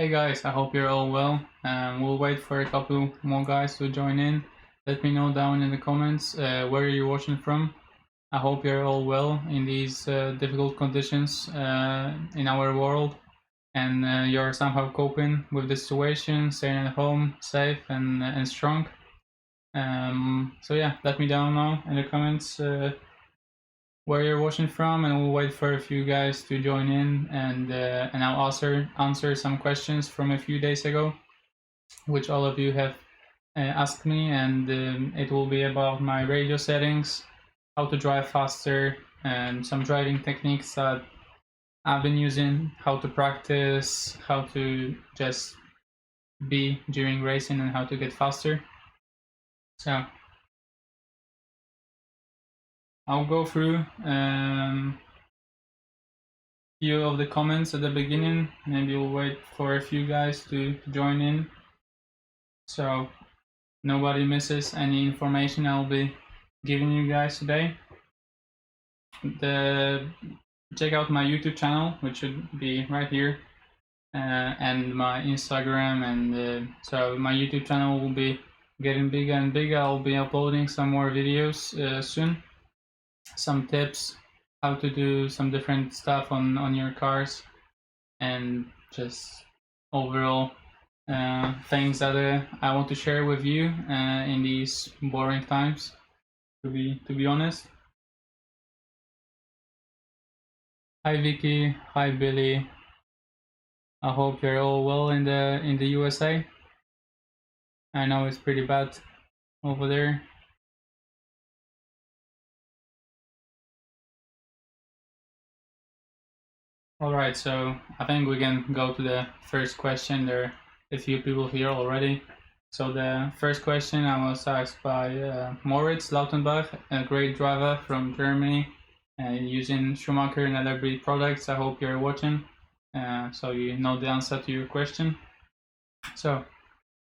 Hey guys, I hope you're all well. We'll wait for a couple more guys to join in. Let me know down in the comments where you're watching from. I hope you're all well in these difficult conditions in our world, and you're somehow coping with the situation, staying at home, safe and strong. So yeah, let me down now in the comments where you're watching from, and we'll wait for a few guys to join in, and I'll answer some questions from a few days ago, which all of you have asked me, and it will be about my radio settings, how to drive faster, and some driving techniques that I've been using, how to practice, how to just be during racing, and how to get faster. So I'll go through few of the comments at the beginning. Maybe we'll wait for a few guys to join in, so nobody misses any information I'll be giving you guys today. Check out my YouTube channel, which should be right here, and my Instagram, and so my YouTube channel will be getting bigger and bigger. I'll be uploading some more videos soon, some tips, how to do some different stuff on your cars, and just overall things that I want to share with you in these boring times, to be honest. Hi Vicky, hi Billy. I hope you're all well in the USA. I know it's pretty bad over there. Alright, so I think we can go to the first question. There are a few people here already. So the first question I was asked by Moritz Lautenbach, a great driver from Germany, using Schumacher and other breed products. I hope you're watching, so you know the answer to your question. So,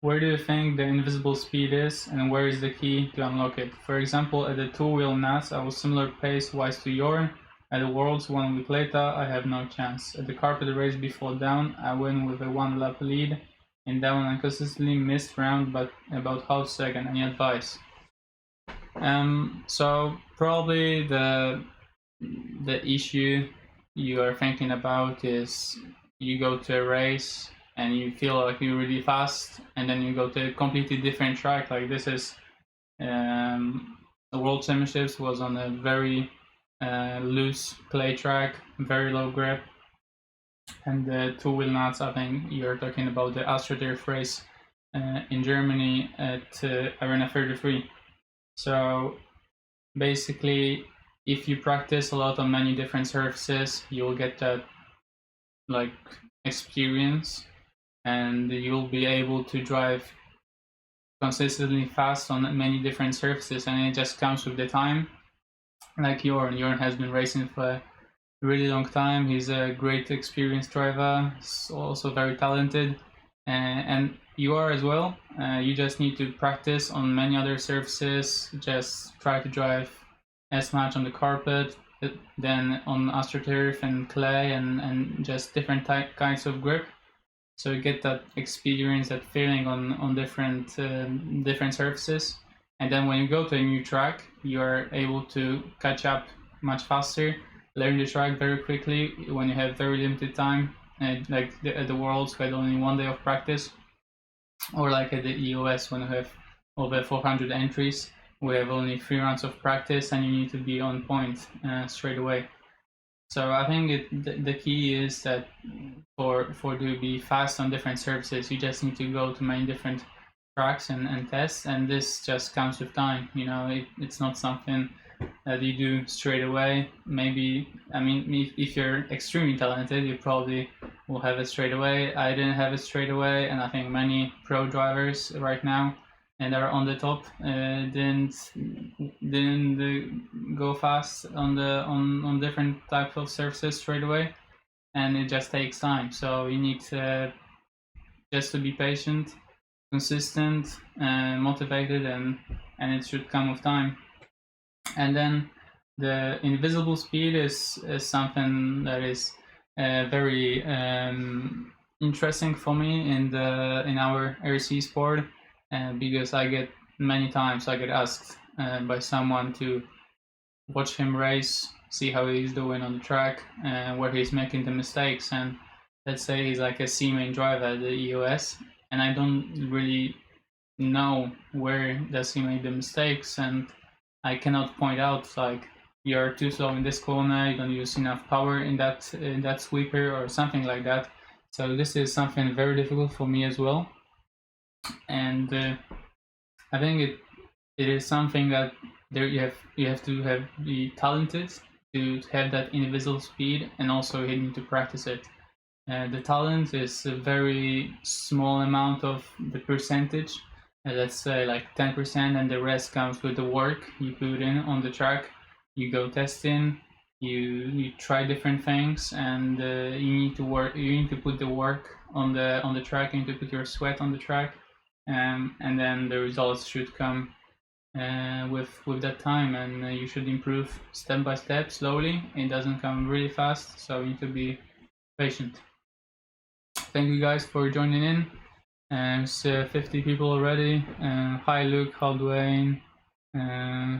where do you think the invisible speed is, and where is the key to unlock it? For example, at the two-wheel NAS, I was similar pace-wise to Jorn. At the Worlds 1 week later, I have no chance. At the carpet race before down, I win with a one-lap lead. In down, I consistently missed round, but about half second. Any advice? So probably the issue you are thinking about is you go to a race and you feel like you're really fast, and then you go to a completely different track. Like this is the World Championships was on a very loose clay track, very low grip, and the two-wheel nuts. I think you're talking about the AstroTurf race in Germany at Arena 33. So basically, if you practice a lot on many different surfaces, you'll get that like experience, and you'll be able to drive consistently fast on many different surfaces, and it just comes with the time. Like Jorn has been racing for a really long time. He's a great experienced driver. He's also very talented, and you are as well. You just need to practice on many other surfaces. Just try to drive as much on the carpet, then on AstroTurf and clay, and just different kinds of grip. So you get that experience, that feeling on different surfaces. And then when you go to a new track, you are able to catch up much faster, learn the track very quickly when you have very limited time. Like at the Worlds, we had only 1 day of practice, or like at the EOS when we have over 400 entries, we have only 3 rounds of practice, and you need to be on point straight away. So I think the key is that for to be fast on different surfaces, you just need to go to many different tracks and tests, and this just comes with time. You know, it's not something that you do straight away. Maybe, I mean, if you're extremely talented, you probably will have it straight away. I didn't have it straight away, and I think many pro drivers right now and are on the top didn't go fast on different types of surfaces straight away, and it just takes time. So you need just to be patient, consistent, and motivated, and it should come with time. And then the invisible speed is something that is very interesting for me in our RC sport, because many times I get asked by someone to watch him race, see how he's doing on the track, where he's making the mistakes. And let's say he's like a C main driver at the EOS, and I don't really know where does he make the mistakes, and I cannot point out like you're too slow in this corner, you don't use enough power in that sweeper or something like that. So this is something very difficult for me as well, and I think it is something that you have to be talented to have that individual speed, and also you need to practice it. The talent is a very small amount of the percentage, let's say like 10%, and the rest comes with the work you put in on the track. You go testing, you try different things, and you need to put the work on the track. You need to put your sweat on the track, and then the results should come with that time, and you should improve step by step, slowly. It doesn't come really fast, so you need to be patient. Thank you guys for joining in. It's 50 people already. Hi Luke, hi Dwayne,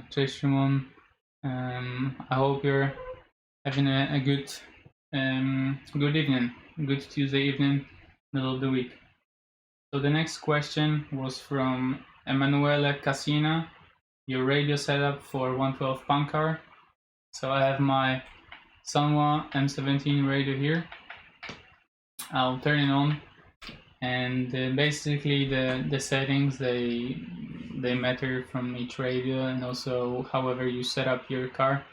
Cześć Shimon. I hope you're having a good evening, good Tuesday evening, middle of the week. So the next question was from Emanuele Casina. Your radio setup for 112 Pankar. So I have my SANWA M17 radio here. I'll turn it on, and basically the settings they matter from each radio, and also however you set up your car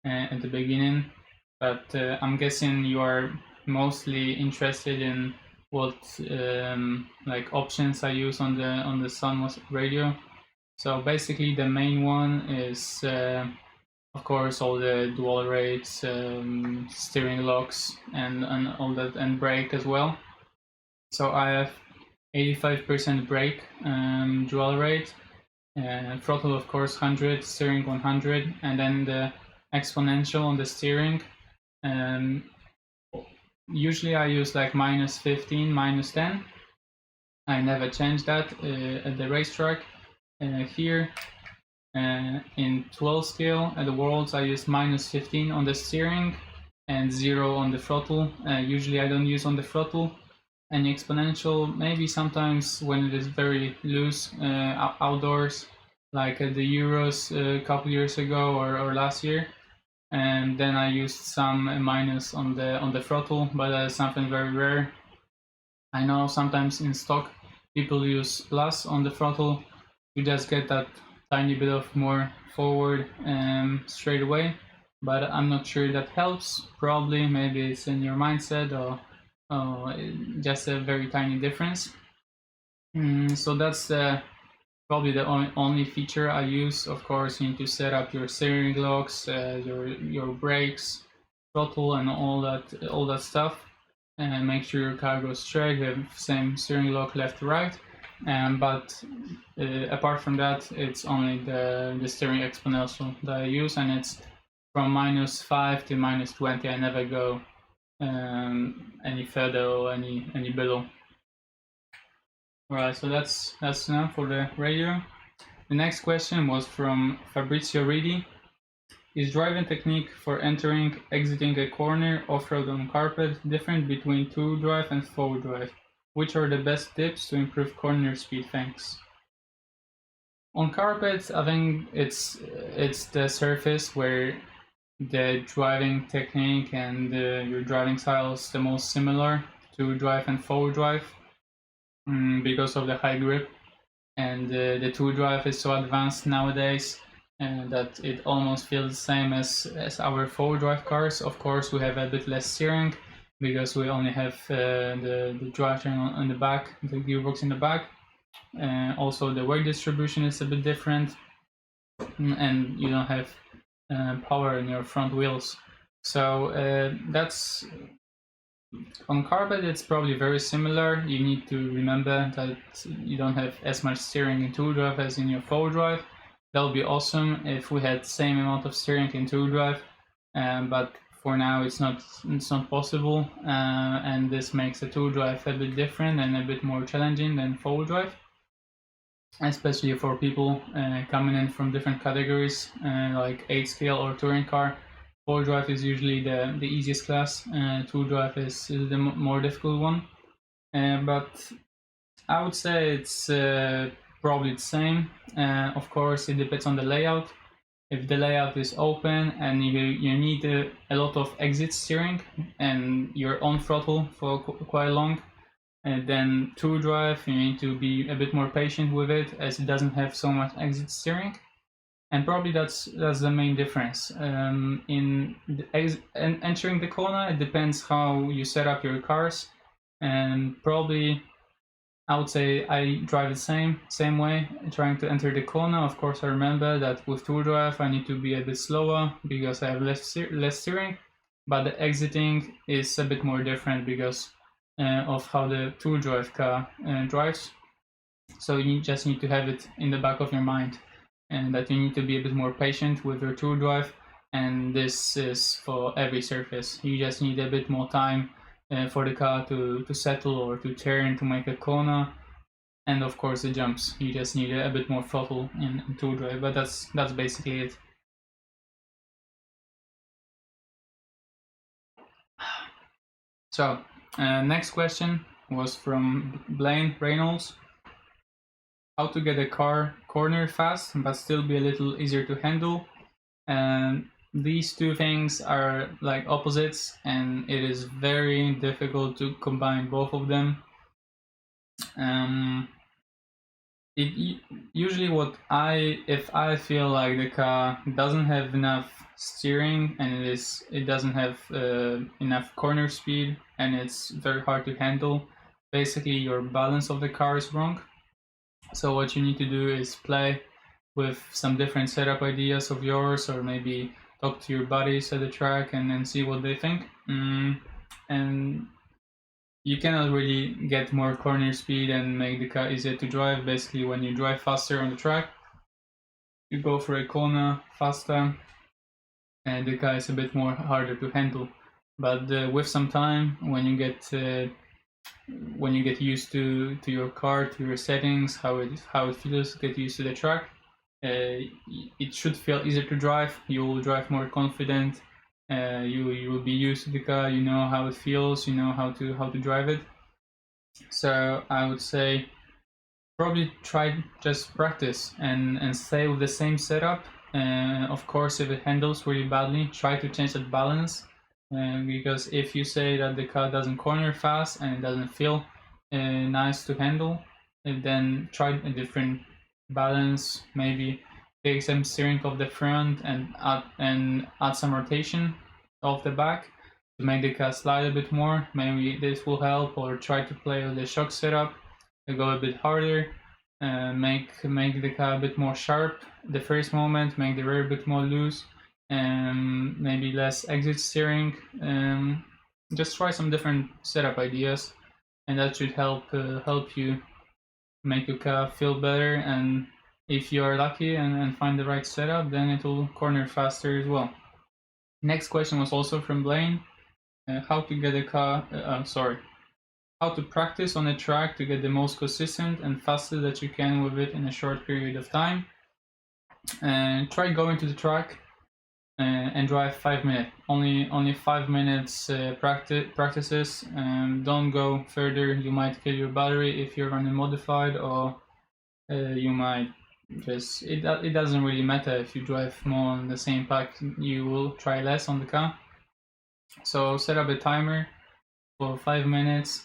at the beginning. But I'm guessing you are mostly interested in what like options I use on the SANWA radio. So basically the main one is of course all the dual rates, steering locks, and all that, and brake as well. So I have 85% brake dual rate, throttle of course 100, steering 100, and then the exponential on the steering. Usually I use like -15, -10. I never change that at the racetrack. Here in 12 scale at the Worlds I use -15 on the steering and 0 on the throttle. Usually I don't use on the throttle any exponential, maybe sometimes when it is very loose outdoors, like at the Euros a couple years ago or last year, and then I used some minus on the throttle, but that is something very rare. I know sometimes in stock people use plus on the throttle. You just get that tiny bit of more forward straight away, but I'm not sure that helps. Probably maybe it's in your mindset, or just a very tiny difference. So that's probably the only feature I use. Of course, you need to set up your steering locks, your brakes, throttle, and all that stuff, and make sure your car goes straight. You have same steering lock left to right. But apart from that, it's only the steering exponential that I use, and it's from -5 to -20. I never go any further or any below. Alright, so that's enough for the radio. The next question was from Fabrizio Ridi. Is driving technique for entering, exiting a corner off-road on carpet different between two drive and four drive? Which are the best tips to improve corner speed? Thanks. On carpet, I think it's the surface where the driving technique and your driving style is the most similar to drive and four drive, because of the high grip, and the two drive is so advanced nowadays that it almost feels the same as our four drive cars. Of course, we have a bit less steering, because we only have the drivetrain on the back, the gearbox in the back. Also the weight distribution is a bit different, and you don't have power in your front wheels. So that's on carpet. It's probably very similar. You need to remember that you don't have as much steering in two drive as in your four drive. That would be awesome if we had the same amount of steering in two drive, but for now it's not possible, and this makes the two drive a bit different and a bit more challenging than four wheel drive, especially for people coming in from different categories like 8 scale or touring car. Four drive is usually the easiest class. Two drive is the more difficult one, but I would say it's probably the same. Of course, it depends on the layout. If the layout is open and you need a lot of exit steering and you're on throttle for quite long, and then two drive, you need to be a bit more patient with it as it doesn't have so much exit steering. And probably that's the main difference. In entering the corner, it depends how you set up your cars, and probably I would say I drive the same way, trying to enter the corner. Of course, I remember that with two drive I need to be a bit slower because I have less steering, but the exiting is a bit more different because of how the two drive car drives. So you just need to have it in the back of your mind, and that you need to be a bit more patient with your two drive, and this is for every surface. You just need a bit more time for the car to settle or to turn to make a corner, and of course the jumps. You just need a bit more throttle in two drive, but that's basically it. So next question was from Blaine Reynolds. How to get a car corner fast but still be a little easier to handle. And these two things are like opposites, and it is very difficult to combine both of them. Usually if I feel like the car doesn't have enough steering and it doesn't have enough corner speed and it's very hard to handle, basically your balance of the car is wrong. So what you need to do is play with some different setup ideas of yours, or maybe talk to your buddies at the track and then see what they think. And you cannot really get more corner speed and make the car easier to drive. Basically, when you drive faster on the track, you go for a corner faster and the car is a bit more harder to handle. But with some time, when you get used to your car, to your settings, how it feels, get used to the track, it should feel easier to drive. You will drive more confident. You will be used to the car. You know how it feels. You know how to drive it. So I would say probably try just practice and stay with the same setup. Of course, if it handles really badly, try to change that balance. Because if you say that the car doesn't corner fast and it doesn't feel nice to handle, then try a different balance. Maybe take some steering off the front and add some rotation off the back to make the car slide a bit more. Maybe this will help. Or try to play with the shock setup to go a bit harder. Make the car a bit more sharp the first moment. Make the rear a bit more loose. Maybe less exit steering. Just try some different setup ideas, and that should help you make your car feel better. And if you are lucky and find the right setup, then it will corner faster as well. Next question was also from Blaine. How to get a car? How to practice on a track to get the most consistent and fastest that you can with it in a short period of time. And try going to the track and drive 5 minutes. Only 5 minutes practices. Don't go further. You might kill your battery if you're running modified, or you might just it doesn't really matter if you drive more on the same pack. You will try less on the car. So set up a timer for 5 minutes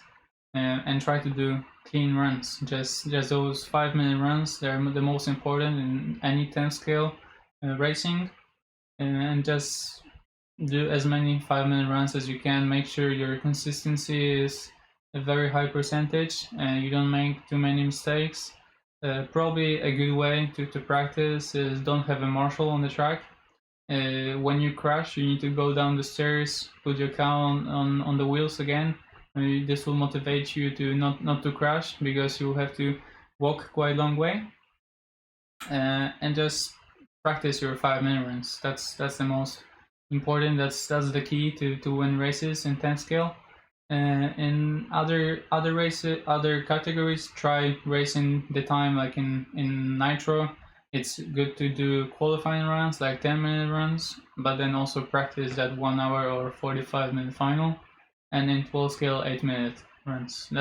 and try to do clean runs. Just those 5 minute runs. They're the most important in any 10 scale racing. And just do as many 5 minute runs as you can. Make sure your consistency is a very high percentage and you don't make too many mistakes. Probably a good way to practice is don't have a marshal on the track. When you crash, you need to go down the stairs, put your car on the wheels again. This will motivate you to not to crash, because you have to walk quite a long way. And just practice your 5 minute runs. That's the most important. That's the key to win races in 10 scale. In other races, other categories, try racing the time like in nitro. It's good to do qualifying runs, like 10-minute runs, but then also practice that 1 hour or 45-minute final, and in 12 scale 8-minute runs.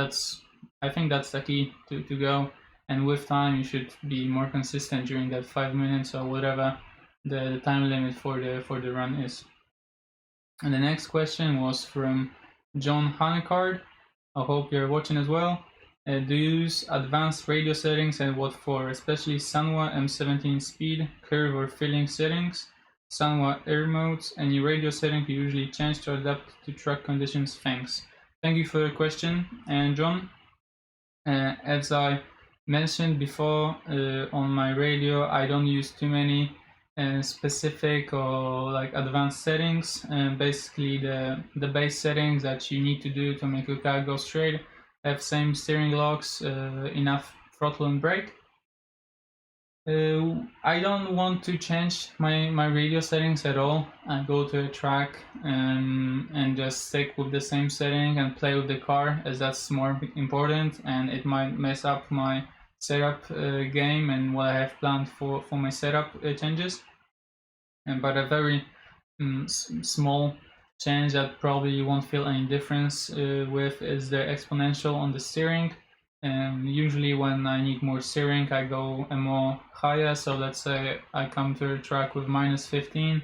I think that's the key to go. And with time, you should be more consistent during that 5 minutes or whatever the time limit for the run is. And the next question was from John Hanekard. I hope you're watching as well. Do you use advanced radio settings, and what for? Especially SANWA M17 speed, curve or filling settings, SANWA air modes, any radio setting you usually change to adapt to track conditions? Thanks. Thank you for your question. And John, as I mentioned before on my radio, I don't use too many specific or like advanced settings. Basically, the base settings that you need to do to make your car go straight have same steering locks, enough throttle and brake. I don't want to change my radio settings at all. I go to a track and just stick with the same setting and play with the car, as that's more important, and it might mess up my setup game and what I have planned for my setup changes. But a very small change that probably you won't feel any difference with is the exponential on the steering. Usually when I need more steering, I go a more higher. So let's say I come to a track with -15,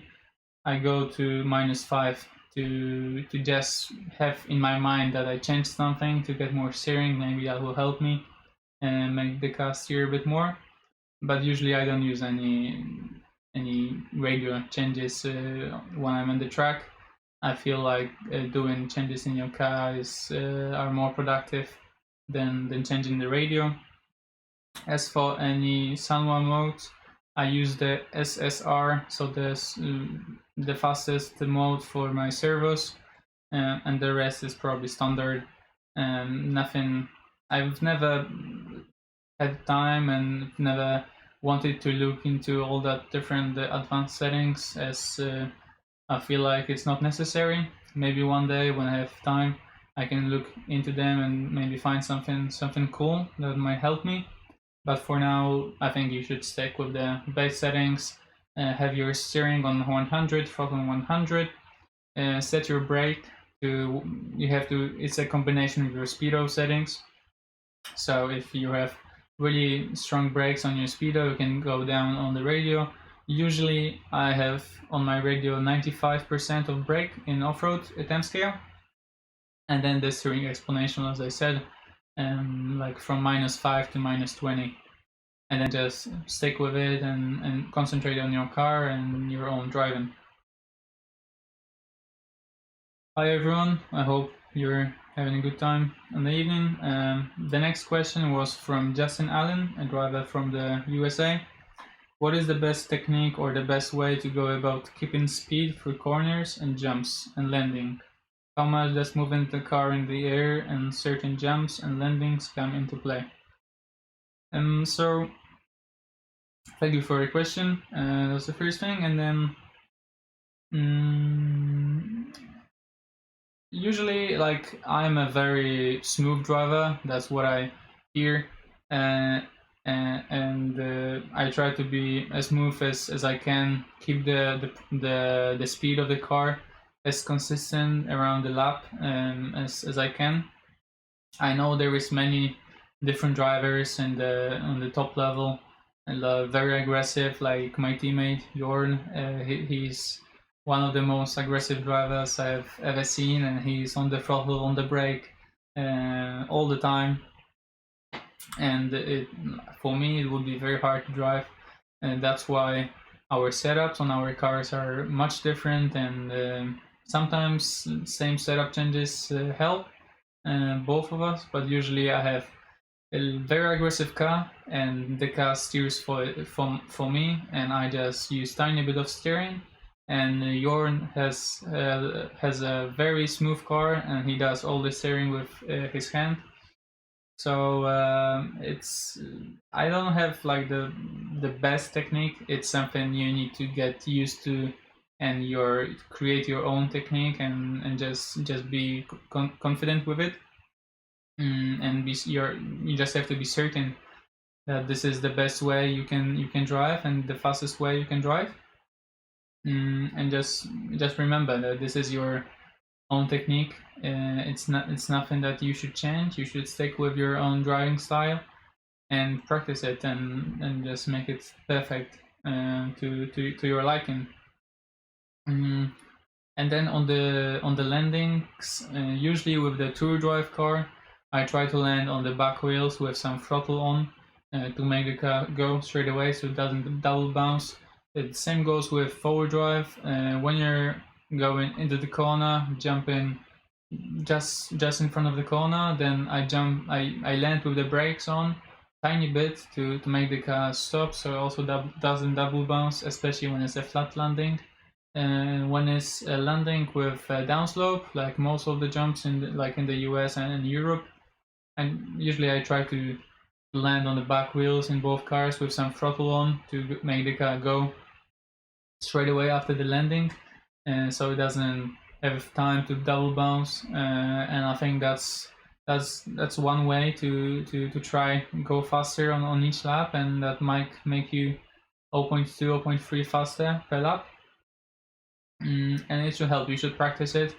I go to -5 to just have in my mind that I changed something to get more steering. Maybe that will help me and make the car steer a bit more. But usually I don't use any radio changes when I'm on the track. I feel like doing changes in your car are more productive than changing the radio. As for any SANWA modes, I use the SSR, so the fastest mode for my servos, and the rest is probably standard. Nothing. I've never had time and never wanted to look into all that different advanced settings, as I feel like it's not necessary. Maybe one day when I have time, I can look into them and maybe find something cool that might help me. But for now, I think you should stick with the base settings. Have your steering on 100, throttle on 100. Set your brake to. It's a combination of your speedo settings. So if you have really strong brakes on your speedo, you can go down on the radio. Usually, I have on my radio 95% of brake in off-road at 10 scale. And then the steering exponential, as I said, like from -5 to -20, and then just stick with it and concentrate on your car and your own driving. Hi everyone, I hope you're having a good time in the evening. The next question was from Justin Allen, a driver from the USA. What is the best technique or the best way to go about keeping speed through corners and jumps and landing? How much does moving the car in the air and certain jumps and landings come into play? So thank you for your question. That's the first thing, and then usually, like, I'm a very smooth driver. That's what I hear, and I try to be as smooth as I can. Keep the speed of the car as consistent around the lap as I can. I know there is many different drivers on the top level and very aggressive, like my teammate Jorn. He's one of the most aggressive drivers I've ever seen, and he's on the throttle, on the brake all the time. And for me, it would be very hard to drive, and that's why our setups on our cars are much different, and sometimes same setup changes help both of us, but usually I have a very aggressive car and the car steers for me, and I just use tiny bit of steering, and Jorn has a very smooth car and he does all the steering with his hand. So I don't have like the best technique. It's something you need to get used to and create your own technique and just be confident with it. And you just have to be certain that this is the best way you can drive and the fastest way you can drive. And just remember that this is your own technique. It's nothing that you should change. You should stick with your own driving style and practice it and just make it perfect to your liking. And then on the landings, usually with the tour drive car, I try to land on the back wheels with some throttle on to make the car go straight away so it doesn't double bounce. The same goes with forward drive. When you're going into the corner, jumping just in front of the corner, then I land with the brakes on tiny bit to make the car stop so it also doesn't double bounce, especially when it's a flat landing. When it's landing with downslope, like most of the jumps in the US and in Europe, and usually I try to land on the back wheels in both cars with some throttle on to make the car go straight away after the landing, so it doesn't have time to double bounce. And I think that's one way to try go faster on each lap, and that might make you 0.2, 0.3 faster per lap. And it should help. You should practice it.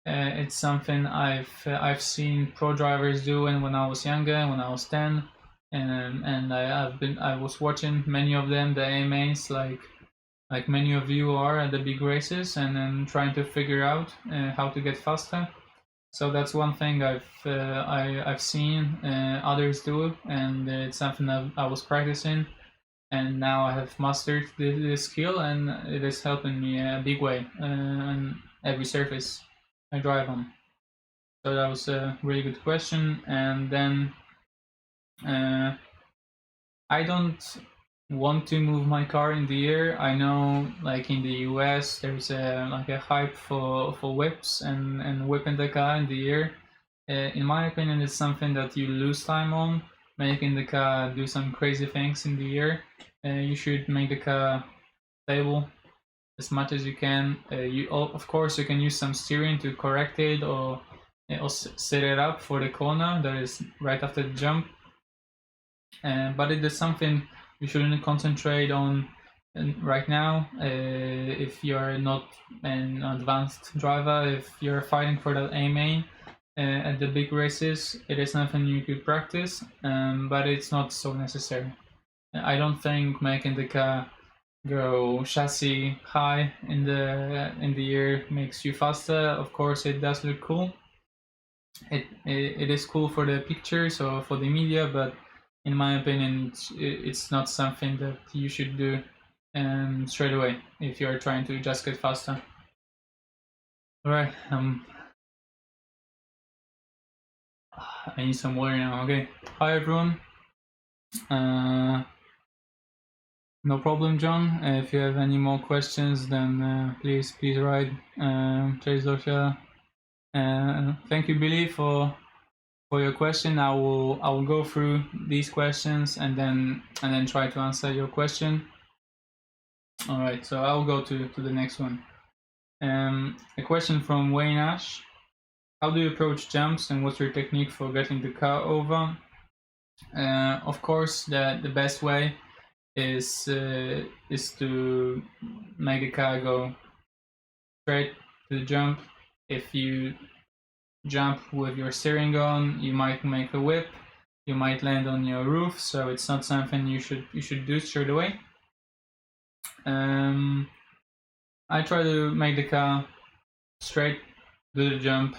It's something I've seen pro drivers do, and when I was younger, when I was 10, and I was watching many of them, the AMAs, like many of you are at the big races, and then trying to figure out how to get faster. So that's one thing I've seen others do, and it's something that I was practicing. And now I have mastered the skill, and it is helping me a big way on every surface I drive on. So that was a really good question. And then I don't want to move my car in the air. I know, like in the US, there's a hype for whips and whipping the car in the air. In my opinion, it's something that you lose time on, making the car do some crazy things in the air. You should make the car stable as much as you can. Of course, you can use some steering to correct it, or set it up for the corner that is right after the jump. But it is something you shouldn't concentrate on right now. If you're not an advanced driver, if you're fighting for that AMA at the big races, it is something you could practice, but it's not so necessary. I don't think making the car go chassis high in the air makes you faster. Of course, it does look cool. It is cool for the pictures or for the media, but in my opinion, it's not something that you should do straight away if you are trying to just get faster. All right. I need some water now. Okay. Hi everyone. No problem, John. If you have any more questions, then please write. Cześć Zosia. Thank you, Billy, for your question. I will go through these questions and then try to answer your question. All right, so I'll go to the next one. A question from Wayne Ash. How do you approach jumps, and what's your technique for getting the car over? Of course, the best way is to make the car go straight to the jump. If you jump with your steering on, you might make a whip, you might land on your roof, so it's not something you should do straight away. I try to make the car straight to the jump,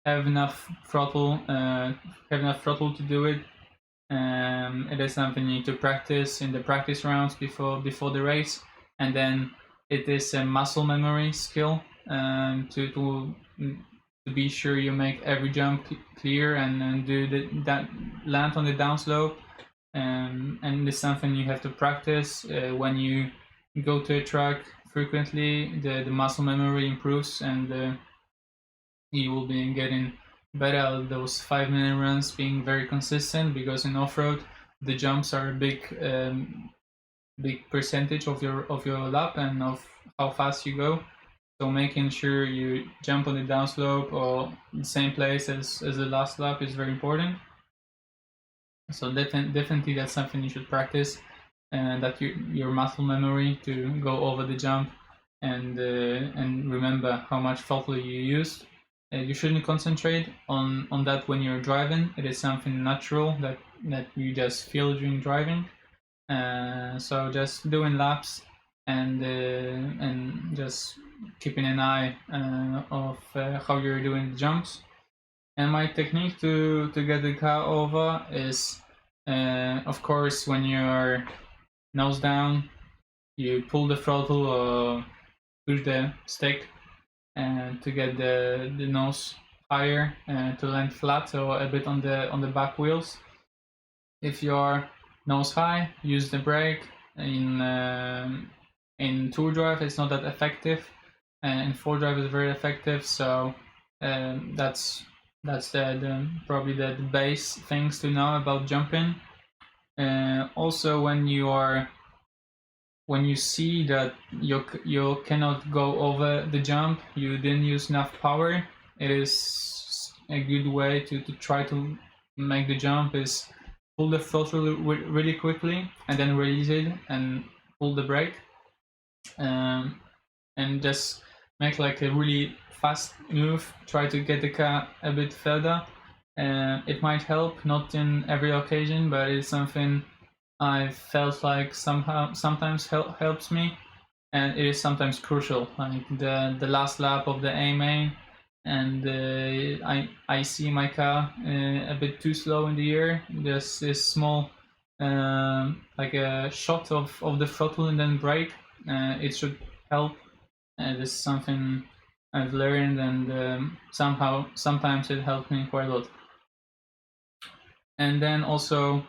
have enough throttle to do it. It is something you need to practice in the practice rounds before the race, and then it is a muscle memory skill to be sure you make every jump clear and do that land on the downslope. And it's something you have to practice when you go to a track frequently. The muscle memory improves, and you will be getting better at those 5-minute runs, being very consistent, because in off-road the jumps are a big percentage of your lap and of how fast you go. So making sure you jump on the downslope or the same place as the last lap is very important. So definitely that's something you should practice, and that your muscle memory to go over the jump and remember how much throttle you used. You shouldn't concentrate on that when you're driving. It is something natural that you just feel during driving. So just doing laps and just keeping an eye of how you're doing the jumps. And my technique to get the car over is, of course, when you're nose down, you pull the throttle or push the stick and to get the nose higher to land flat or a bit on the back wheels. If you're nose high, use the brake. In two drive, it's not that effective. In four drive, it's very effective. So that's probably the base things to know about jumping. Also, when you see that you cannot go over the jump, you didn't use enough power, it is a good way to try to make the jump is pull the throttle really quickly and then release it and pull the brake, and just make like a really fast move, try to get the car a bit further. It might help, not in every occasion, but it's something I felt like sometimes helps me, and it is sometimes crucial. Like the last lap of the A main, and I see my car a bit too slow in the air. Just this small like a shot of the throttle and then brake. It should help. This is something I've learned, and sometimes it helped me quite a lot. And then also,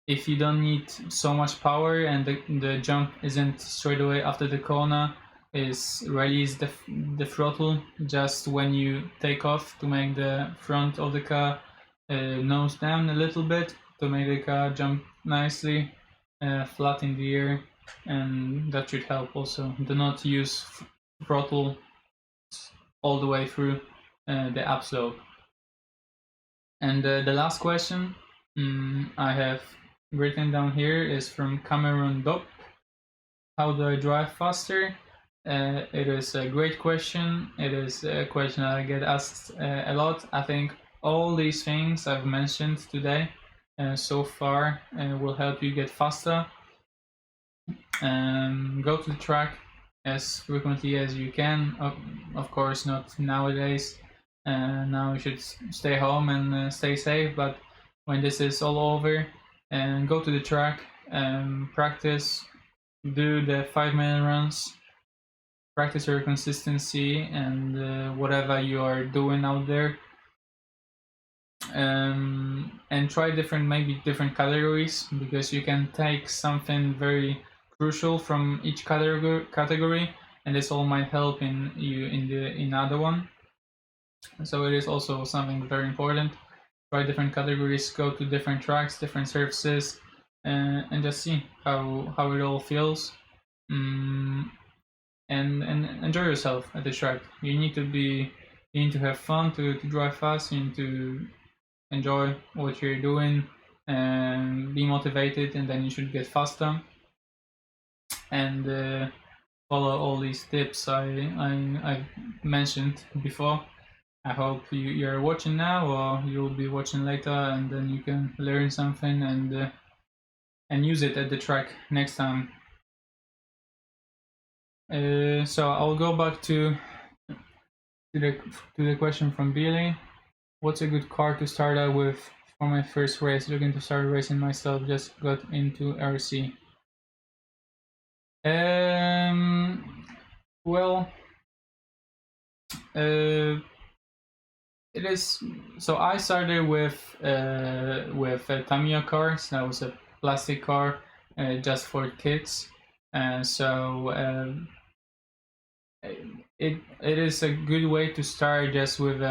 if you don't need so much power and the jump isn't straight away after the corner, is release the throttle just when you take off to make the front of the car nose down a little bit to make the car jump nicely flat in the air, and that should help also. Do not use throttle all the way through the upslope. And the last question I have written down here is from Cameron Dopp. How do I drive faster? It is a great question. It is a question I get asked a lot. I think all these things I've mentioned today so far will help you get faster. Go to the track as frequently as you can. Of course, not nowadays. Now you should stay home and stay safe. But when this is all over, go to the track, practice, do the 5-minute runs, practice your consistency and whatever you are doing out there, and try different categories, because you can take something very crucial from each category, and this all might help in other one. So it is also something very important. Try different categories, go to different tracks, different surfaces, and just see how it all feels. And enjoy yourself at the track. You need to have fun to drive fast. You need to enjoy what you're doing and be motivated, and then you should get faster. And follow all these tips I mentioned before. I hope you're watching now, or you'll be watching later, and then you can learn something and use it at the track next time. So I'll go back to the question from Billy. What's a good car to start out with for my first race? Looking to start racing myself. Just got into RC. Well, it is. So I started with Tamiya cars. That was a plastic car, just for kids. So it is a good way to start, just with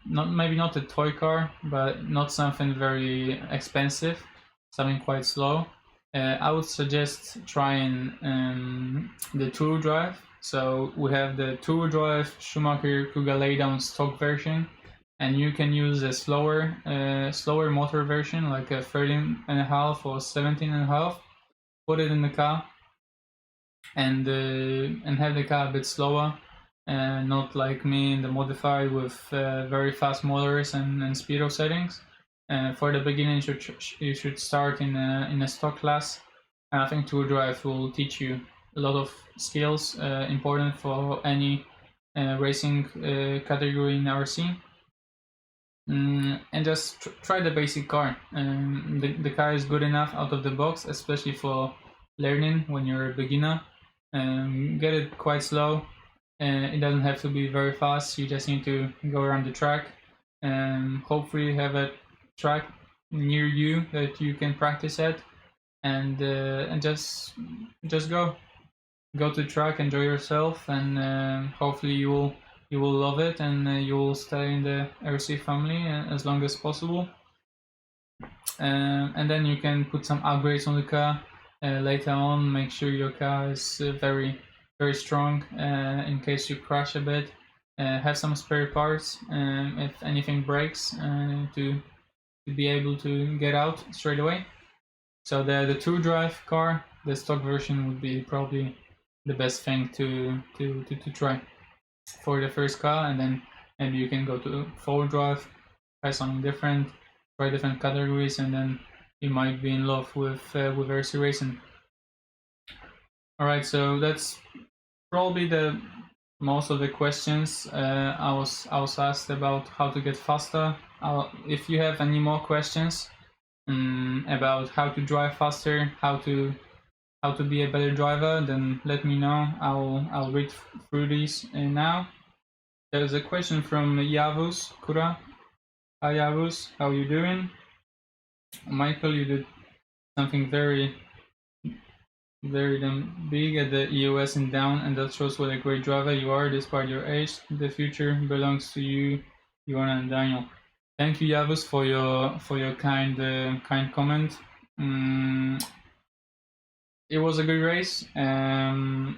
not a toy car, but not something very expensive, something quite slow. I would suggest trying the two-wheel drive. So we have the two-wheel drive Schumacher Kuga laydown stock version, and you can use a slower motor version, like a 13.5 or 17.5. Put it in the car, and have the car a bit slower, not like me in the modified with very fast motors and speedo settings. For the beginning, you should start in a stock class, and I think two-wheel drive will teach you a lot of skills important for any racing category in RC. And just try the basic car. The car is good enough out of the box, especially for learning when you're a beginner. Get it quite slow. It doesn't have to be very fast. You just need to go around the track. Hopefully have a track near you that you can practice at, and just go to the track, enjoy yourself, and hopefully you will love it, and you will stay in the RC family as long as possible. And then you can put some upgrades on the car later on. Make sure your car is very strong in case you crash a bit. Have some spare parts if anything breaks to be able to get out straight away. So the two drive car, the stock version, would be probably the best thing to try for the first car, and then maybe you can go to four drive, try something different, try different categories, and then you might be in love with RC racing. All right, so that's probably the most of the questions I was asked about how to get faster. If you have any more questions about how to drive faster, how to be a better driver, then let me know. I'll read through these now. There's a question from Yavuz Kura. Hi Yavuz, how are you doing? Michael, you did something very damn big at the EOS in down, and that shows what a great driver you are despite your age. The future belongs to you, Joanna and Daniel. Thank you, Yavuz, for your kind comment. It was a good race. I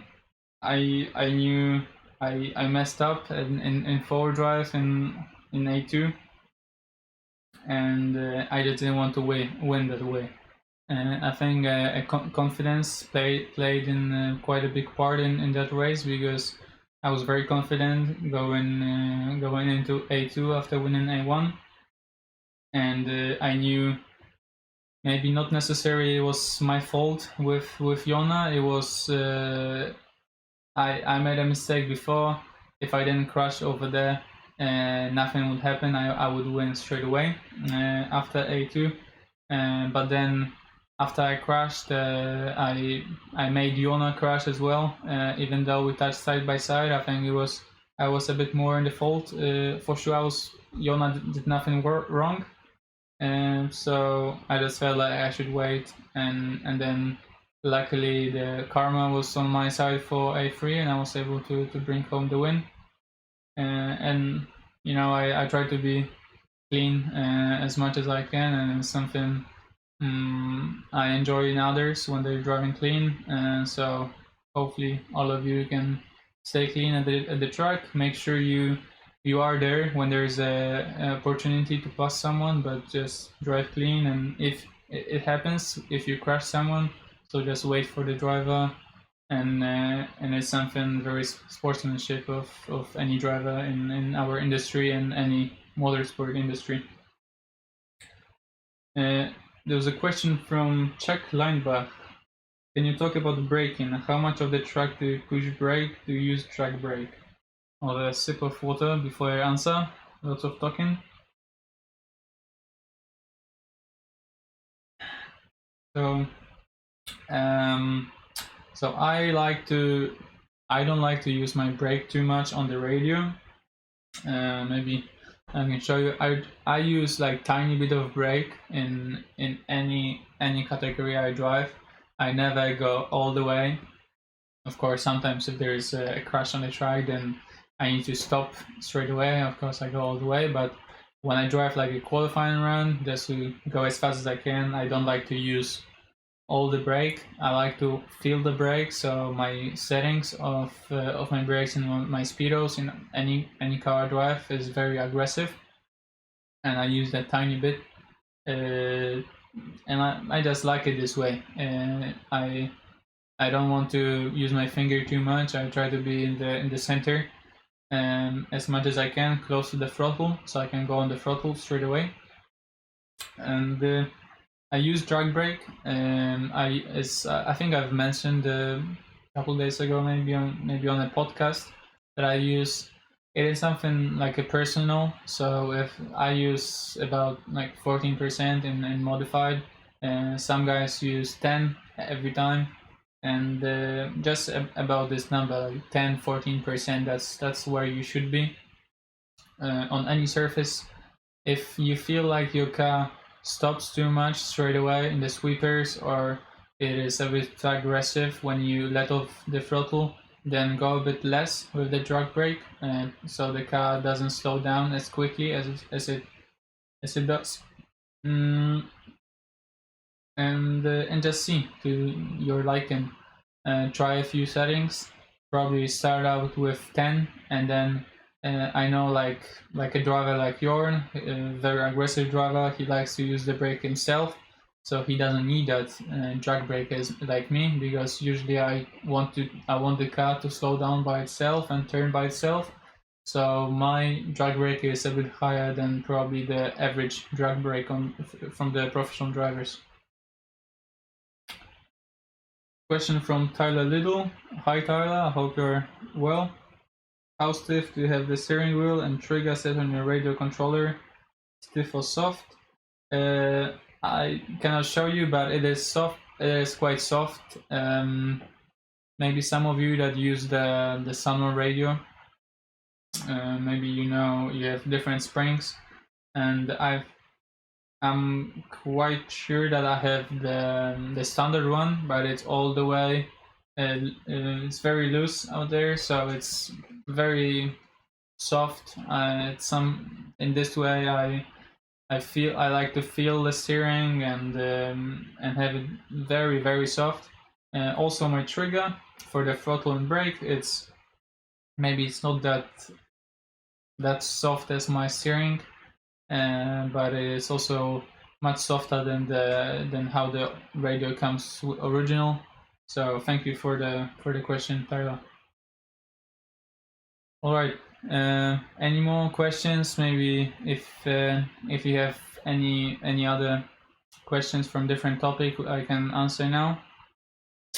knew I messed up in four drive in A2, and I just didn't want to win that way. I think confidence played in quite a big part in that race, because I was very confident going into A2 after winning A1, and I knew maybe not necessarily it was my fault with Jona. It was I made a mistake before. If I didn't crash over there, nothing would happen. I would win straight away after A2. But then after I crashed, I made Jona crash as well. Even though we touched side by side, I think I was a bit more in the fault. For sure, Jona did nothing wrong. So I just felt like I should wait, and then luckily the karma was on my side for A3, and I was able to bring home the win. And I try to be clean as much as I can, and it's something I enjoy in others when they're driving clean. So hopefully all of you can stay clean at the track. Make sure you are there when there's an opportunity to pass someone, but just drive clean. And if it happens, if you crash someone, so just wait for the driver, and it's something very sportsmanship of any driver in our industry and any motorsport industry. There was a question from Chuck Leinbach. Can you talk about braking? How much of the track do you push brake? Do you use track brake? Or a sip of water before I answer. Lots of talking. So I don't like to use my brake too much on the radio. Maybe I can show you. I use like tiny bit of brake in any category I drive. I never go all the way. Of course, sometimes if there is a crash on the track, then I need to stop straight away. Of course, I go all the way, but when I drive like a qualifying run, just to go as fast as I can, I don't like to use all the brake. I like to feel the brake, so my settings of my brakes and my speedos in any car I drive is very aggressive, and I use that tiny bit, and I just like it this way. I don't want to use my finger too much. I try to be in the center as much as I can, close to the throttle, so I can go on the throttle straight away. And I use drag brake. I think I've mentioned a couple days ago, maybe on a podcast, that I use. It is something like a personal. So if I use about like 14% in modified, some guys use 10 every time, and just about this number, like 10-14%. That's where you should be on any surface. If you feel like your car stops too much straight away in the sweepers, or it is a bit aggressive when you let off the throttle, then go a bit less with the drag brake, so the car doesn't slow down as quickly as it does. And just see to your liking. Try a few settings. Probably start out with 10, and then I know like a driver like Jorn, a very aggressive driver. He likes to use the brake himself, so he doesn't need that drag brake as like me, because usually I want the car to slow down by itself and turn by itself. So my drag brake is a bit higher than probably the average drag brake from the professional drivers. Question from Tyler Little. Hi Tyler, I hope you're well. How stiff do you have the steering wheel and trigger set on your radio controller? Stiff or soft? I cannot show you, but it is soft. It is quite soft. Maybe some of you that use the SANWA radio, maybe you have different springs, and I'm quite sure that I have the standard one, but it's all the way. It's very loose out there, so it's very soft. In this way I like to feel the steering and have it very, very soft. Also my trigger for the throttle and brake, it's not that soft as my steering, but it's also much softer than how the radio comes original. So thank you for the question, Tyler. All right. Any more questions? Maybe if you have any other questions from different topic, I can answer now.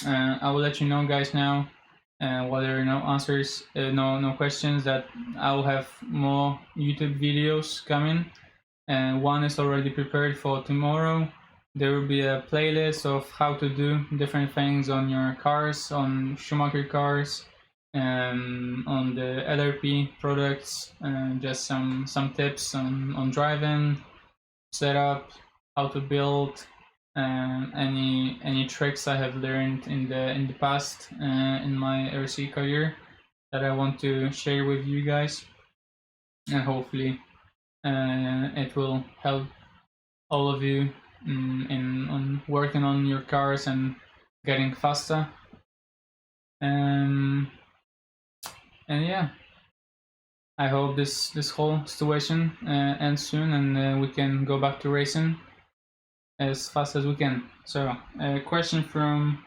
I will let you know, guys, now. While there are no answers, no questions, that I will have more YouTube videos coming. And one is already prepared for tomorrow. There will be a playlist of how to do different things on your cars, on Schumacher cars, on the LRP products, and just some tips on driving, setup, how to build, any tricks I have learned in the past in my RC career that I want to share with you guys, and hopefully it will help all of you on working on your cars and getting faster. And yeah, I hope this whole situation ends soon, and we can go back to racing as fast as we can. So, a question from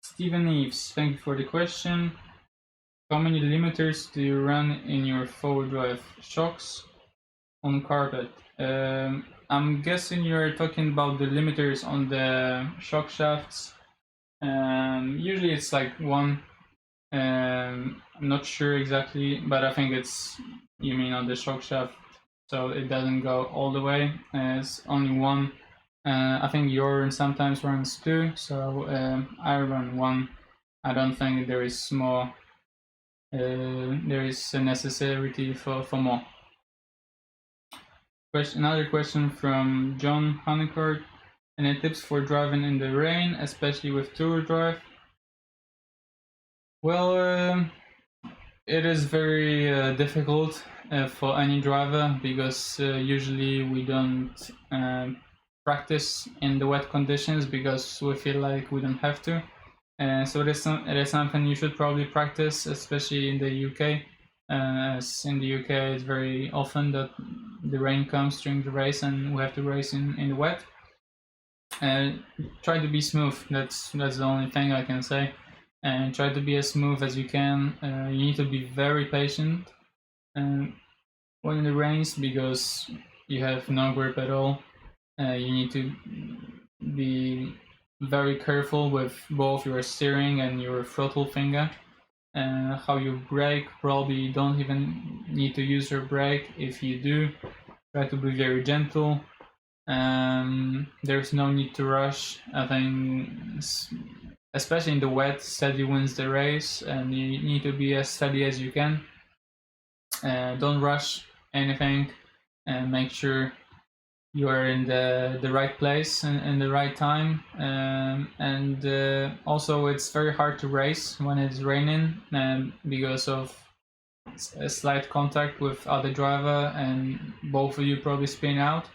Stephen Eves. Thank you for the question. How many limiters do you run in your forward drive shocks on carpet? I'm guessing you're talking about the limiters on the shock shafts. Usually it's like one. I'm not sure exactly, but I think you mean on the shock shaft, so it doesn't go all the way. It's only one. I think Jorn sometimes runs two, so I run one. I don't think there is more. There is a necessity for more. Another question from John Honeycourt. Any tips for driving in the rain, especially with two-wheel drive? Well, it is very difficult for any driver, because usually we don't practice in the wet conditions because we feel like we don't have to. So it is something you should probably practice, especially in the UK. As in the UK, it's very often that the rain comes during the race and we have to race in the wet. Try to be smooth. That's the only thing I can say. And try to be as smooth as you can. You need to be very patient when it rains because you have no grip at all. You need to be very careful with both your steering and your throttle finger. How you brake, probably you don't even need to use your brake. If you do, try to be very gentle. There's no need to rush. I think, especially in the wet, steady wins the race, and you need to be as steady as you can. Don't rush anything, and make sure you are in the right place and the right time. And also, it's very hard to race when it's raining because of a slight contact with other driver, and both of you probably spin out.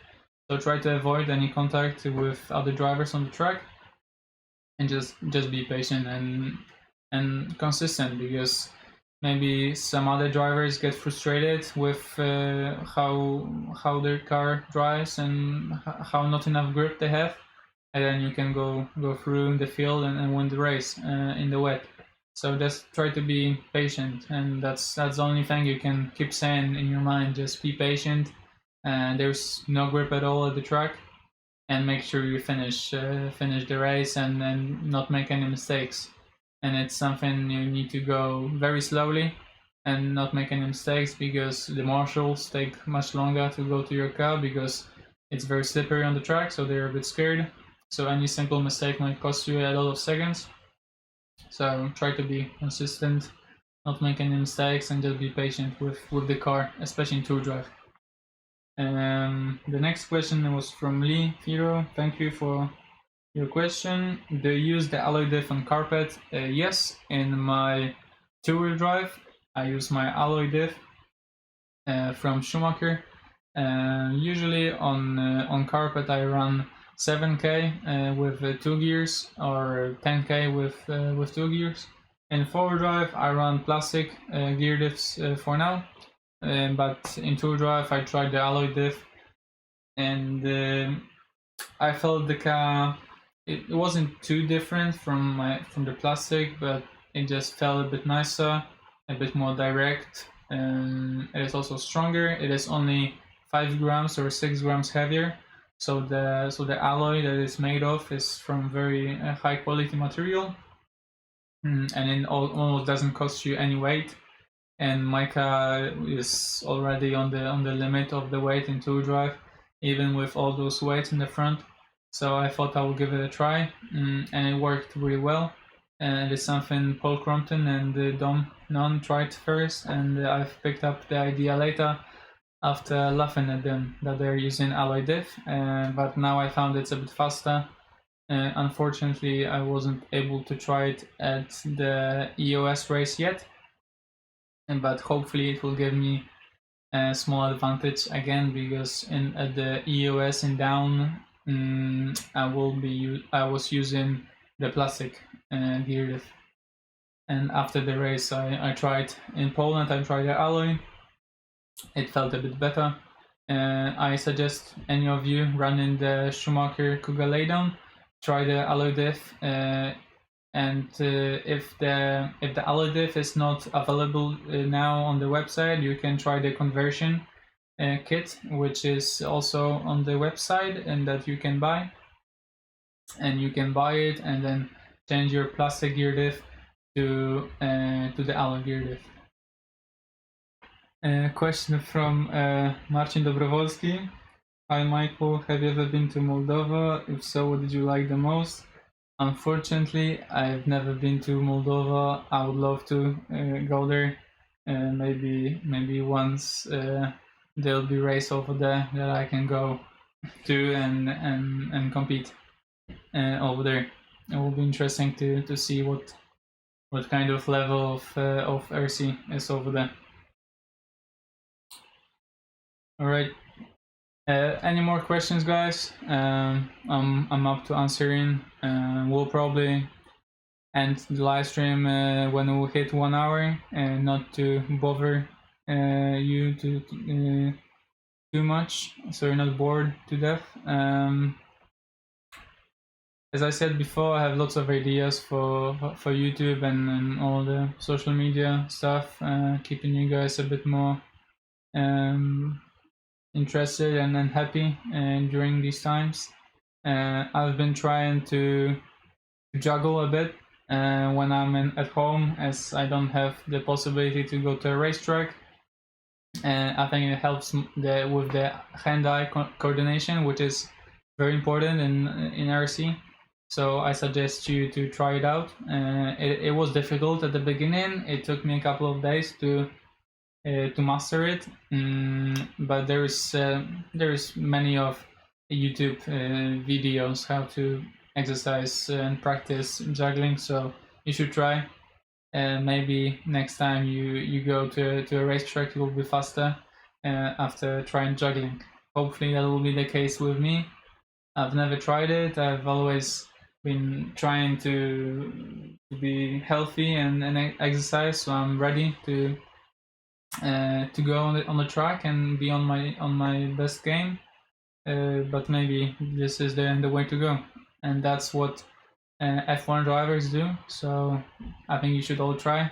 So try to avoid any contact with other drivers on the track, and just be patient and consistent, because maybe some other drivers get frustrated with how their car drives and how not enough grip they have, and then you can go through the field and win the race in the wet. So just try to be patient, and that's the only thing you can keep saying in your mind. Just be patient. There's no grip at all at the track, and make sure you finish the race and not make any mistakes. And it's something you need to go very slowly and not make any mistakes, because the marshals take much longer to go to your car because it's very slippery on the track, so they're a bit scared. So any simple mistake might cost you a lot of seconds. So try to be consistent, not make any mistakes, and just be patient with the car, especially in tour drive. The next question was from Lee Firo. Thank you for your question. Do you use the alloy diff on carpet? Yes, in my two-wheel drive, I use my alloy diff from Schumacher. Usually on carpet, I run 7K with 2 gears, or 10K with 2 gears. In four-wheel drive, I run plastic gear diffs for now. But in two drive I tried the alloy diff, and I felt the car, it wasn't too different from the plastic, but it just felt a bit nicer, a bit more direct. It is also stronger. It is only 5 grams or 6 grams heavier, so the alloy that it's made of is from very high quality material, and it almost doesn't cost you any weight. And my car is already on the limit of the weight in two drive, even with all those weights in the front. So I thought I would give it a try, and it worked really well. And it's something Paul Crompton and Dom Non tried first, and I've picked up the idea later after laughing at them that they're using alloy diff. But now I found it's a bit faster. Unfortunately, I wasn't able to try it at the EOS race yet, but hopefully it will give me a small advantage again, because at the EOS in down, I was using the plastic gear diff. And after the race, I tried in Poland. I tried the alloy. It felt a bit better. I suggest any of you running the Schumacher Kuga laydown, try the alloy diff. And if the alloy diff is not available now on the website, you can try the conversion kit, which is also on the website and that you can buy. And you can buy it and then change your plastic gear diff to the alloy gear diff. Question from Marcin Dobrowolski. Hi Michael, have you ever been to Moldova? If so, what did you like the most? Unfortunately, I've never been to Moldova. I would love to go there. Maybe once there'll be race over there that I can go to and compete over there. It will be interesting to see what kind of level of RC is over there. All right. Any more questions, guys? I'm up to answering. We'll probably end the live stream when we hit 1 hour, and not to bother you too much, so you're not bored to death. As I said before, I have lots of ideas for YouTube and all the social media stuff, keeping you guys a bit more interested and happy during these times. I've been trying to juggle a bit when I'm at home, as I don't have the possibility to go to a racetrack. I think it helps with the hand-eye coordination, which is very important in RC. So I suggest you to try it out. It was difficult at the beginning. It took me a couple of days to master it, but there's many of YouTube videos how to exercise and practice juggling. So you should try. Maybe next time you go to a racetrack, you will be faster after trying juggling. Hopefully that will be the case with me. I've never tried it. I've always been trying to be healthy and exercise, so I'm ready to go on the track and be on my best game. But maybe this is the way to go, and that's what F1 drivers do. So I think you should all try,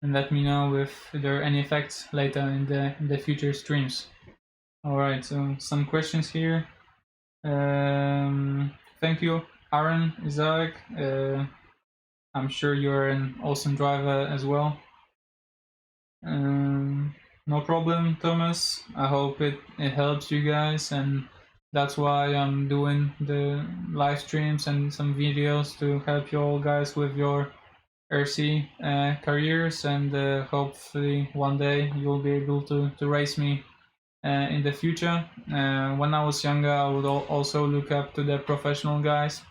and let me know if there are any effects later in the future streams. All right, so some questions here. Thank you, Aaron Isaac. I'm sure you're an awesome driver as well. No problem, Thomas. I hope it helps you guys, and that's why I'm doing the live streams and some videos to help you all guys with your RC careers, and hopefully one day you'll be able to race me in the future. When I was younger, I would also look up to the professional guys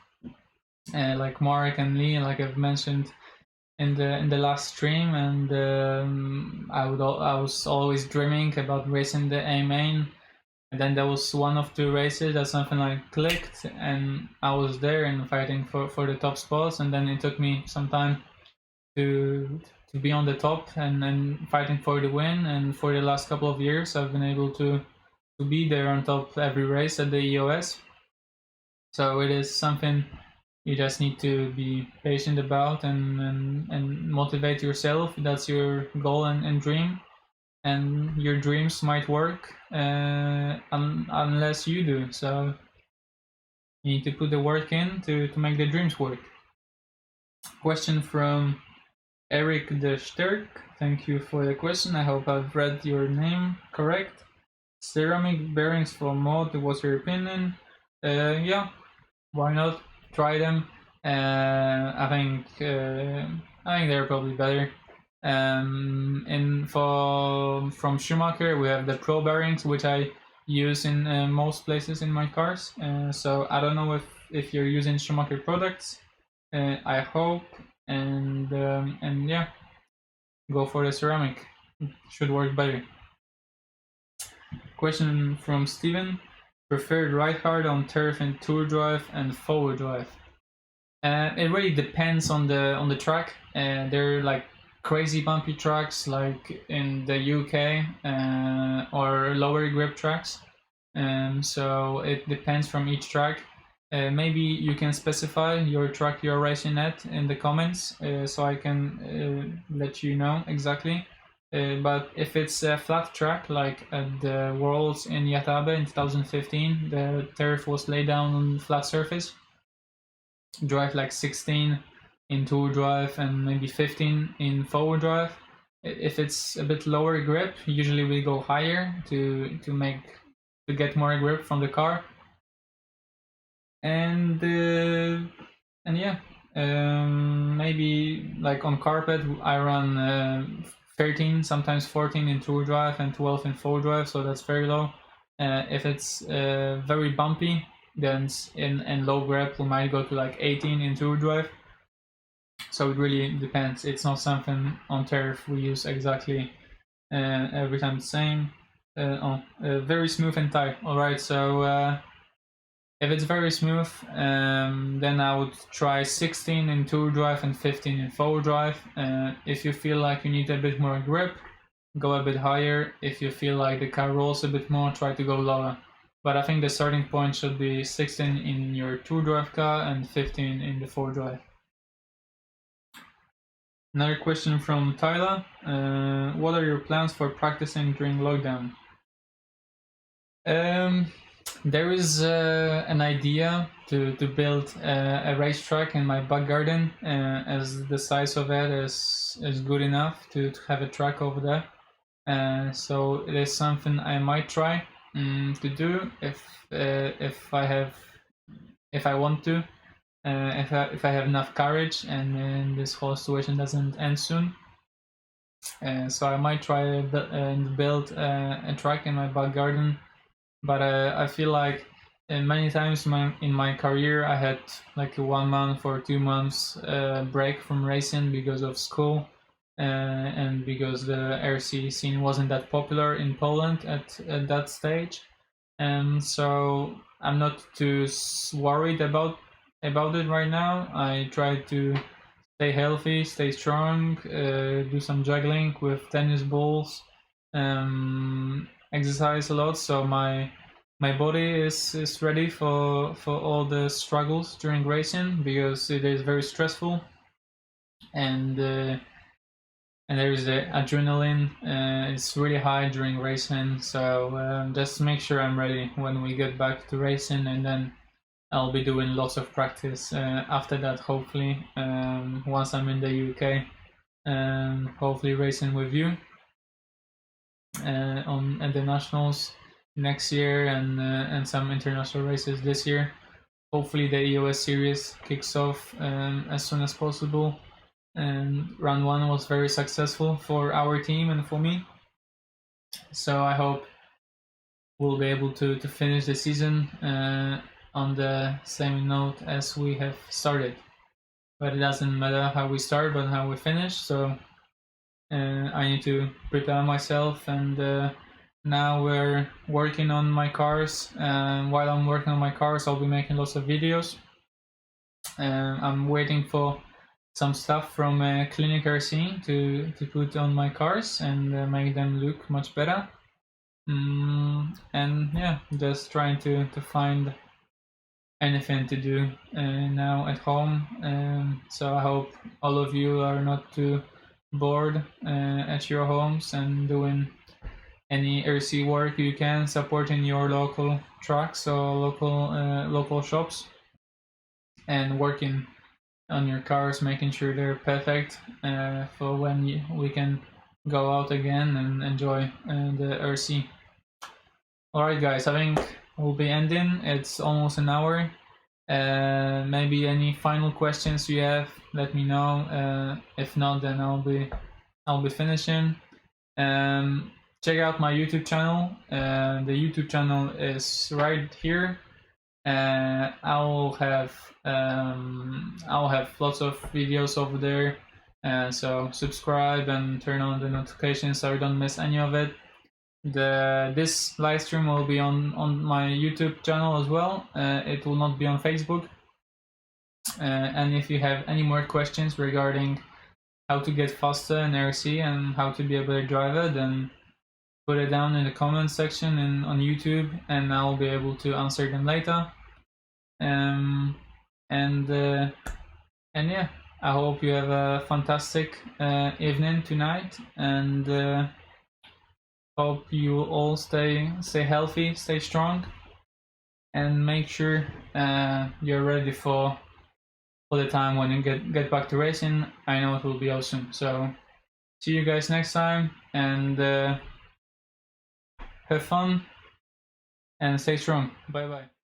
like Mark and Lee, like I've mentioned in the last stream, and I was always dreaming about racing the A main. And then there was one of two races that something like clicked, and I was there and fighting for the top spots. And then it took me some time to be on the top and fighting for the win. And for the last couple of years, I've been able to be there on top every race at the EOS. So it is something you just need to be patient about and motivate yourself. That's your goal and dream. And your dreams might work unless you do. So you need to put the work in to make the dreams work. Question from Eric de Sterk. Thank you for the question. I hope I've read your name correct. Ceramic bearings for mod, what's your opinion? Yeah, why not? Try them. I think they're probably better. And from Schumacher, we have the Pro bearings, which I use in most places in my cars. So I don't know if you're using Schumacher products. I hope, and yeah, go for the ceramic. It should work better. Question from Steven. Preferred ride hard on turf and tour drive and forward drive. It really depends on the track. They're like crazy bumpy tracks like in the UK or lower grip tracks. So it depends from each track. Maybe you can specify your track you're racing at in the comments so I can let you know exactly. But if it's a flat track like at the Worlds in Yatabe in 2015, the turf was laid down on flat surface. Drive like 16 in tour drive and maybe 15 in forward drive. If it's a bit lower grip, usually we go higher to get more grip from the car. And yeah, maybe like on carpet I run 13, sometimes 14 in tour drive and 12 in forward drive, so that's very low. If it's very bumpy, then in low grip we might go to like 18 in tour drive. So it really depends. It's not something on turf we use exactly every time the same. very smooth and tight. All right, so if it's very smooth, then I would try 16 in two drive and 15 in four drive. If you feel like you need a bit more grip, go a bit higher. If you feel like the car rolls a bit more, try to go lower. But I think the starting point should be 16 in your two drive car and 15 in the four drive. Another question from Tyler. What are your plans for practicing during lockdown? There is an idea to build a racetrack in my back garden, as the size of it is good enough to have a track over there. So it is something I might try to do if I want to, if I have enough courage and this whole situation doesn't end soon. So I might try and build a track in my back garden. But I feel like many times in my career I had like a 1 month or 2 months break from racing because of school and because the RC scene wasn't that popular in Poland at that stage. And so I'm not too worried about it right now. I try to stay healthy, stay strong, do some juggling with tennis balls, exercise a lot, so my body is ready for all the struggles during racing, because it is very stressful, and there is the adrenaline. It's really high during racing, so just make sure I'm ready when we get back to racing, and then I'll be doing lots of practice after that, hopefully, once I'm in the UK, hopefully racing with you at the nationals next year, and some international races this year. Hopefully the EOS series kicks off as soon as possible, and round one was very successful for our team and for me, so I hope we'll be able to finish the season on the same note as we have started. But it doesn't matter how we start, but how we finish. So I need to prepare myself, and now we're working on my cars. While I'm working on my cars, I'll be making lots of videos. I'm waiting for some stuff from Clinic RC to put on my cars and make them look much better. And yeah, just trying to find anything to do now at home. So I hope all of you are not too bored at your homes and doing any RC work you can, supporting your local tracks or local shops, and working on your cars, making sure they're perfect for when we can go out again and enjoy the RC. Alright guys, I think we'll be ending. It's almost an hour. Maybe any final questions you have, let me know. If not, then I'll be finishing. Check out my YouTube channel. The YouTube channel is right here. I'll have lots of videos over there, so subscribe and turn on the notifications so you don't miss any of it. This live stream will be on my YouTube channel as well. It will not be on Facebook. And if you have any more questions regarding how to get faster in RC and how to be a better driver, then put it down in the comments section on YouTube, and I'll be able to answer them later. And yeah, I hope you have a fantastic evening tonight, and hope you all stay healthy, stay strong, and make sure you're ready for the time when you get back to racing. I know it will be awesome. So see you guys next time, and have fun and stay strong. Bye bye.